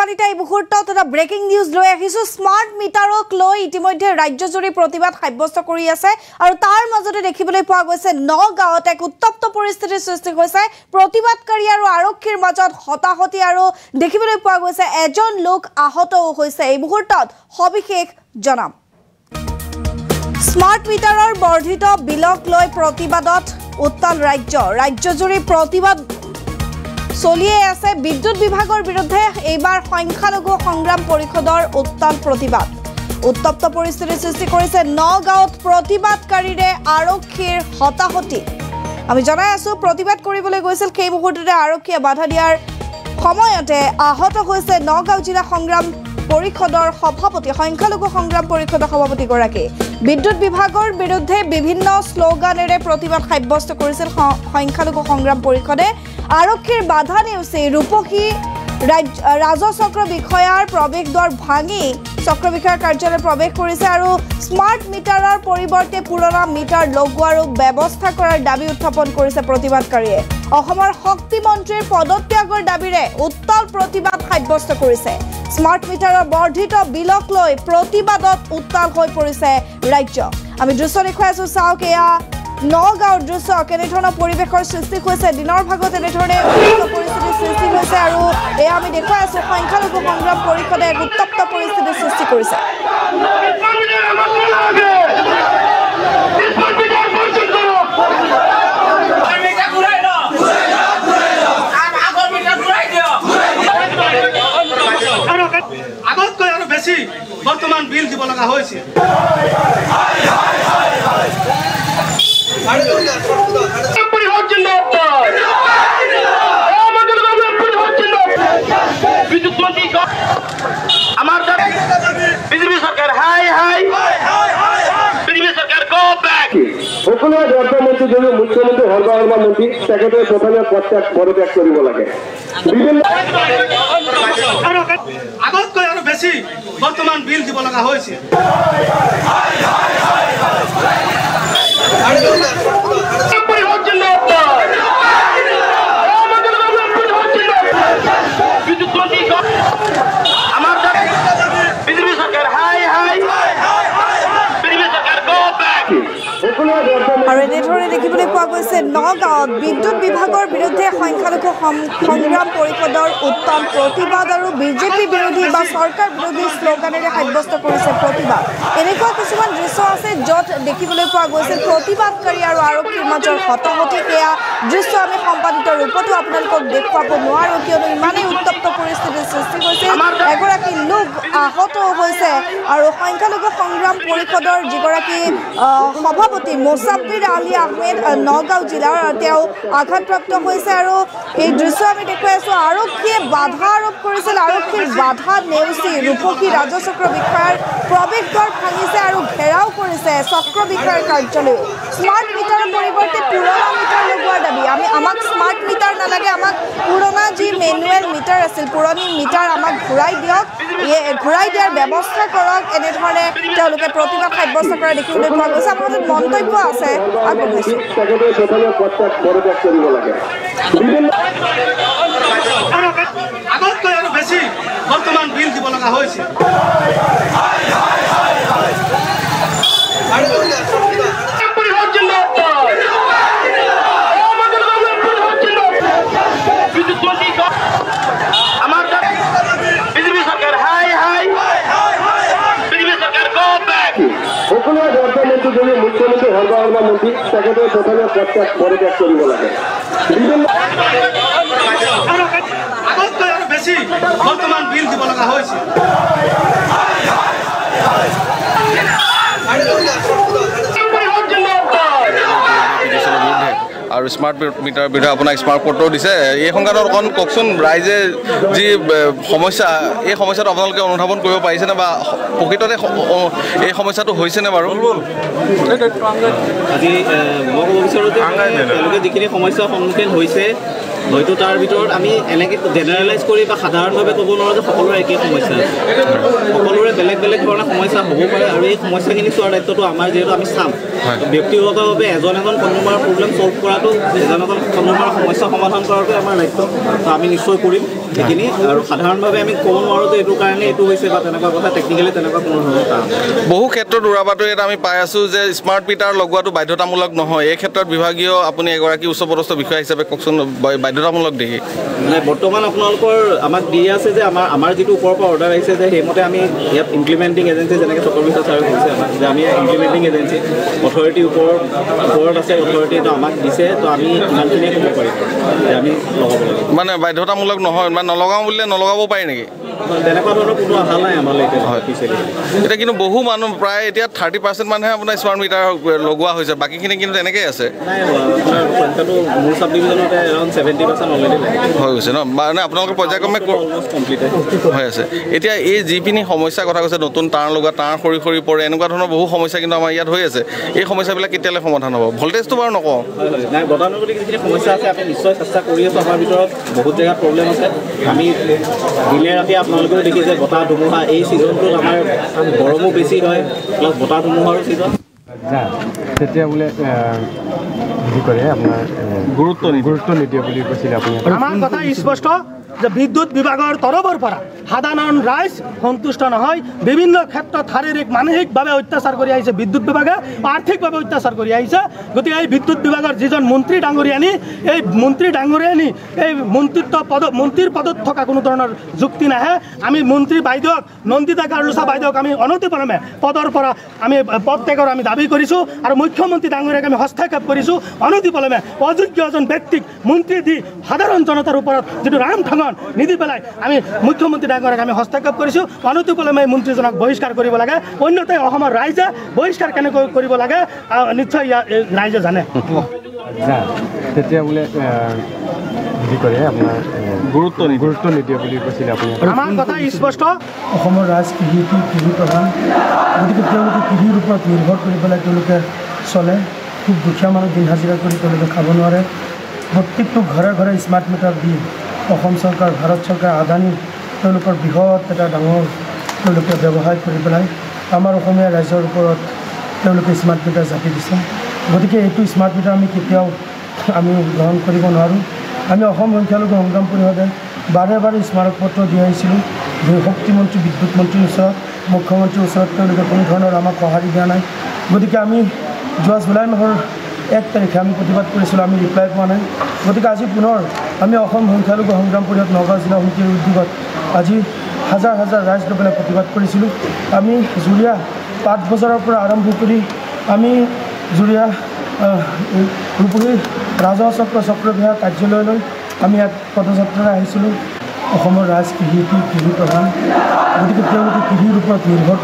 সম্পাদিত এই মুহূৰ্তত এটা ব্ৰেকিং নিউজ লৈ আহিছো স্মাৰ্ট মিটাৰক লৈ ইতিমধ্যে ৰাজ্যজুৰি প্ৰতিবাদ সাব্যস্ত কৰি আছে আৰু তাৰ মাজতে দেখিবলৈ পোৱা গৈছে নগাঁৱত এক উত্তপ্ত পৰিস্থিতিৰ সৃষ্টি হৈছে প্ৰতিবাদকাৰী আৰু আৰক্ষীৰ মাজত হতাহতি আৰু দেখিবলৈ পোৱা গৈছে এজন লোক আহতও হৈছে এই মুহূৰ্তত সবিশেষ জনাম স্মাৰ্ট মিটাৰৰ বৰ্ধিত বিলক লৈ প্ৰতিবাদত উত্তাল ৰাজ্যজুৰি প্ৰতিবাদ চলিয়ে আছে বিদ্যুৎ বিভাগৰ বিৰুদ্ধে এইবাৰ সংখ্যালঘু সংগ্ৰাম পৰিষদৰ উত্তাল প্ৰতিবাদ উত্তপ্ত পৰিস্থিতিৰ সৃষ্টি কৰিছে নগাঁৱত প্ৰতিবাদকাৰীৰে আৰক্ষীৰ হতাহতি আমি জনাই আছো প্ৰতিবাদ কৰিবলৈ গৈছিল সেই মুহূৰ্ততে আৰক্ষীয়ে বাধা দিয়াৰ সময়তে আহত হৈছে নগাঁও জিলা সংগ্ৰাম পৰিষদৰ সভাপতি সংখ্যালঘু সংগ্ৰাম পৰিষদৰ সভাপতি গৰাকী বিদ্যুৎ বিভাগৰ বিৰুদ্ধে বিভিন্ন স্লোগানেৰে প্ৰতিবাদ সাব্যস্ত কৰিছিল সংখ্যালঘু সংগ্ৰাম পৰিষদে আৰক্ষীৰ বাধা নেওচি ৰূপহী ৰাজচক্ৰ বিষয়াৰ প্ৰৱেশ দ্বাৰ ভাঙি চক্ৰ বিষয়াৰ কাৰ্যালয় প্ৰৱেশ কৰিছে আৰু স্মাৰ্ট মিটাৰৰ পৰিৱৰ্তে পুৰণা মিটাৰ লগোৱাৰ ব্যৱস্থা কৰাৰ দাবী উত্থাপন কৰিছে প্ৰতিবাদকাৰীয়ে অসমৰ শক্তি মন্ত্ৰীৰ পদত্যাগৰ দাবীৰে উত্তাল প্ৰতিবাদ সাব্যস্ত কৰিছে স্মাৰ্ট মিটাৰৰ বৰ্ধিত বিলক লৈ প্ৰতিবাদত উত্তাল হৈ পৰিছে ৰাজ্য আমি দৃশ্য দেখুৱাই আছো চাওক এয়া নগাঁৱৰ দৃশ্য কেনেধৰণৰ পৰিৱেশৰ সৃষ্টি হৈছে দিনৰ ভাগত এনেধৰণে পৰিস্থিতিৰ সৃষ্টি হৈছে আৰু এয়া আমি দেখুৱাই আছো সংখ্যালঘু সংগ্ৰাম পৰিষদে এক উত্তপ্ত পৰিস্থিতিৰ সৃষ্টি কৰিছে আগতকৈ আৰু বেছি বৰ্তমান বিল দিব লগা হৈছে মুখ্যমন্ত্ৰী হৰবা মন্ত্ৰী তেখেতে প্ৰথমে পদত্যাগ কৰিব লাগে আগতকৈ আৰু বেছি বৰ্তমান বিল দিব লগা হৈছে আৰু এনেধৰণে দেখিবলৈ পোৱা গৈছে নগাঁৱত বিদ্যুৎ বিভাগৰ বিৰুদ্ধে সংখ্যালঘু সংগ্ৰাম পৰিষদৰ উত্তাল প্ৰতিবাদ আৰু বিজেপি বিৰোধী বা চৰকাৰ বিৰোধী শ্লোগানেৰে সাব্যস্ত কৰিছে প্ৰতিবাদ এনেকুৱা কিছুমান দৃশ্য আছে য'ত দেখিবলৈ পোৱা গৈছে প্ৰতিবাদকাৰী আৰু আৰক্ষীৰ মাজৰ হতাহতি সেয়া দৃশ্য আমি সম্পাদিত ৰূপতো আপোনালোকক দেখুৱাব নোৱাৰোঁ কিয়নো ইমানেই উত্তপ্ত পৰিস্থিতিৰ সৃষ্টি হৈছে এগৰাকী লোক আহত হৈছে আৰু সংখ্যালঘু সংগ্ৰাম পৰিষদৰ যিগৰাকী সভাপতি মোছাব্বিৰ আলী আহমেদ নগাঁও জিলাৰ তেওঁ আঘাতপ্ৰাপ্ত হৈছে আৰু এই দৃশ্য আমি দেখুৱাই আছো আৰক্ষীয়ে বাধা আৰোপ কৰিছিল আৰক্ষীৰ বাধা নেওচি ৰূপহী ৰাজচক্ৰ বিষয়াৰ প্ৰৱেশ দ্বাৰ ভাঙিছে আৰু ঘেৰাও কৰিছে চক্ৰ বিষয়াৰ কাৰ্যালয় স্মাৰ্ট মিটাৰৰ পৰিৱৰ্তে পুৰণা মিটাৰ লগোৱাৰ দাবী আমাক স্মাৰ্ট মিটাৰ নালাগে আমাক পুৰণা যি মেনুৱেল মিটাৰ আছিল পুৰণি মিটাৰ আমাক ঘূৰাই দিয়ক ঘূৰাই দিয়াৰ ব্যৱস্থা কৰক এনেধৰণে তেওঁলোকে প্ৰতিবাদ সাব্যস্ত কৰা দেখিবলৈ পোৱা গৈছে আপোনালোকৰ মন্তব্য আছে আগবঢ়াইছো আগতকৈ আৰু বেছি বৰ্তমান বিল দিব লগা হৈছে মুখ্যমন্ত্ৰী হৰবা মন্ত্ৰী তেখেতে প্ৰথমে পদত্যাগ কৰিব লাগে আগতকৈ আৰু বেছি বৰ্তমান বিল দিব লগা হৈছে আৰু স্মাৰ্ট মিটাৰৰ বিৰুদ্ধে আপোনাক স্মাৰ্ট পৰ্টও দিছে এই সংক্ৰান্তত অকণ কওকচোন ৰাইজে যি সমস্যা এই সমস্যাটো আপোনালোকে অনুধাৱন কৰিব পাৰিছেনে বা প্ৰকৃততে এই সমস্যাটো হৈছেনে বাৰু আজি মই ক'ব বিচাৰোঁ যে তেওঁলোকে যিখিনি সমস্যাৰ সন্মুখীন হৈছে হয়তো তাৰ ভিতৰত আমি এনেকৈ জেনেৰেলাইজ কৰি বা সাধাৰণভাৱে ক'ব নোৱাৰোঁ যে সকলোৰে একেই সমস্যা আছে সকলোৰে বেলেগ বেলেগ ধৰণৰ সমস্যা হ'ব পাৰে আৰু এই সমস্যাখিনি চোৱাৰ দায়িত্বটো আমাৰ যিহেতু আমি চাম ব্যক্তিগতভাৱে এজন কনজিউমাৰ প্ৰব্লেম ছল্ভ কৰাটো এজন কনজিউমাৰ সমস্যা সমাধান কৰাটো আমাৰ দায়িত্ব আমি নিশ্চয় কৰিম সেইখিনি আৰু সাধাৰণভাৱে আমি ক'ব নোৱাৰোঁ যে এইটো কাৰণে এইটো হৈছে বা তেনেকুৱা কথা টেকনিকেলি তেনেকুৱা কোনো ধৰণৰ কাৰণ বহু ক্ষেত্ৰত উৰা বাতৰি এটা আমি পাই আছোঁ যে স্মাৰ্ট মিটাৰ লগোৱাটো বাধ্যতামূলক নহয় এই ক্ষেত্ৰত বিভাগীয় আপুনি এগৰাকী উচ্চপদস্থ বিষয়া হিচাপে কওকচোন বাধ্যতামূলক দেখি নাই বৰ্তমান আপোনালোকৰ আমাক দি আছে যে আমাৰ যিটো ওপৰৰ পৰা অৰ্ডাৰ আহিছে যে সেইমতে আমি ইয়াত ইমপ্লিমেণ্টিং এজেঞ্চি যেনেকৈ চক্ৰবিশ্বাস ছাৰে কৈছে আমাক যে আমি ইমপ্লিমেণ্টিং এজেঞ্চি অথৰিটিৰ ওপৰত আছে অথৰিটিটো আমাক দিছে তো আমি ইমানখিনিয়ে ক'ব পাৰিম যে আমি লগাব লাগিব মানে বাধ্যতামূলক নহয় মানে নলগাওঁ বুলিলে নলগাব পাৰি নেকি তেনেকুৱা ধৰণৰ কোনো আশা নাই আমালৈ এতিয়া কিন্তু বহু মানুহ প্ৰায় এতিয়া 30% মানুহে আপোনাৰ স্মাৰ্ট মিটাৰ লগোৱা হৈছে বাকীখিনি কিন্তু তেনেকেই আছে নাই আপোনাৰ সংখ্যাটো মোৰ চাব ডিভিজনতে এৰাউণ্ড 70% অলৰেডি হৈ গৈছে ন মানে আপোনালোকে পৰ্যায়ক্ৰমে হৈ আছে এতিয়া এই যিখিনি সমস্যাৰ কথা কৈছে নতুন তাঁৰ লগা তাঁৰ সৰি সৰি পৰে এনেকুৱা ধৰণৰ বহু সমস্যা কিন্তু আমাৰ ইয়াত হৈ আছে এই সমস্যাবিলাক কেতিয়ালৈ সমাধান হ'ব ভল্টেজটো বাৰু নকওঁ নাই গতানুগতিক যিখিনি সমস্যা আছে আমি নিশ্চয় চেষ্টা কৰি আছোঁ আমাৰ ভিতৰত বহুত জেগাত প্ৰব্লেম আছে আমি দিনে ৰাতি আপোনালোকেও দেখিছে বতাহ ধুমুহা এই ছিজনটোত আমাৰ গৰমো বেছি হয় প্লাছ বতাহ ধুমুহাৰো ছিজন তেতিয়া বোলে হেৰি কৰে আপোনাৰ গুৰুত্ব নিদিয়ে বুলি কৈছিলে আপুনি আমাৰ কথা স্পষ্ট যে বিদ্যুৎ বিভাগৰ তৰফৰ পৰা সাধাৰণ ৰাইজ সন্তুষ্ট নহয় বিভিন্ন ক্ষেত্ৰত শাৰীৰিক মানসিকভাৱে অত্যাচাৰ কৰি আহিছে বিদ্যুৎ বিভাগে আৰ্থিকভাৱে অত্যাচাৰ কৰি আহিছে গতিকে এই বিদ্যুৎ বিভাগৰ যিজন মন্ত্ৰী ডাঙৰীয়ানী এই মন্ত্ৰী ডাঙৰীয়ানী এই মন্ত্ৰীৰ পদত থকা কোনো ধৰণৰ যুক্তি নাহে আমি মন্ত্ৰী বাইদেউক নন্দিতা কাৰ্লোচা বাইদেউক আমি অনতিপলমে পদৰ পৰা আমি পদত্যাগৰ আমি দাবী কৰিছোঁ আৰু মুখ্যমন্ত্ৰী ডাঙৰীয়াক আমি হস্তক্ষেপ কৰিছোঁ অনতিপলমে অযোগ্য এজন ব্যক্তিক মন্ত্ৰী দি সাধাৰণ জনতাৰ ওপৰত যিটো ৰাম ঠগন নিদি পেলাই আমি মুখ্যমন্ত্ৰী ডাঙৰীয়াক আমি হস্তক্ষেপ কৰিছোঁ অনতিপলমে মন্ত্ৰীজনক বহিষ্কাৰ কৰিব লাগে অন্যথা অসমৰ ৰাইজে বহিষ্কাৰ কেনেকৈ কৰিব লাগে নিশ্চয় ৰাইজে জানে তেতিয়া বোলে হেৰি কৰে আপোনাৰ গুৰুত্ব নিদিয়ে বুলি কৈছিলে আপুনি আমাৰ কথা স্পষ্ট অসমৰ ৰাইজ কৃষি প্ৰধান গতিকে তেওঁলোকে কৃষিৰ ওপৰত নিৰ্ভৰ কৰি পেলাই তেওঁলোকে চলে খুব দুখীয়া মানুহ দিন হাজিৰা কৰি তেওঁলোকে খাব নোৱাৰে প্ৰত্যেকটো ঘৰে ঘৰে স্মাৰ্ট মিটাৰ দি অসম চৰকাৰ ভাৰত চৰকাৰ আদানী তেওঁলোকৰ বৃহৎ এটা ডাঙৰ তেওঁলোকে ব্যৱসায় কৰি পেলাই আমাৰ অসমীয়া ৰাইজৰ ওপৰত তেওঁলোকে স্মাৰ্ট মিটাৰ জাপি দিছে গতিকে এইটো স্মাৰ্ট মিটাৰ আমি কেতিয়াও আমি গ্ৰহণ কৰিব নোৱাৰোঁ আমি অসম সংখ্যালঘু সংগ্ৰাম পৰিষদে বাৰে বাৰে স্মাৰকপত্ৰ দি আহিছিলোঁ শক্তিমন্ত্ৰী বিদ্যুৎ মন্ত্ৰীৰ ওচৰত মুখ্যমন্ত্ৰীৰ ওচৰত তেওঁলোকে কোনো ধৰণৰ আমাক সঁহাৰি দিয়া নাই গতিকে আমি যোৱা জুলাই মাহৰ 1 তাৰিখে আমি প্ৰতিবাদ কৰিছিলোঁ আমি ৰিপ্লাই পোৱা নাই গতিকে আজি পুনৰ আমি অসম সংখ্যালঘু সংগ্ৰাম পৰিষদ নগাঁও জিলা সমিতিৰ উদ্যোগত আজি হাজাৰ হাজাৰ ৰাইজ লৈ পেলাই প্ৰতিবাদ কৰিছিলোঁ আমি জুৰীয়া 5 বজাৰৰ পৰা আৰম্ভ কৰি আমি জুৰীয়া ৰূপহী ৰাজহ চক্ৰ বিভাগ কাৰ্যালয়লৈ আমি ইয়াত পদযাত্ৰাৰে আহিছিলোঁ অসমৰ ৰাইজ কৃষি প্ৰধান গতিকে তেওঁলোকে কৃষিৰ ওপৰত নিৰ্ভৰ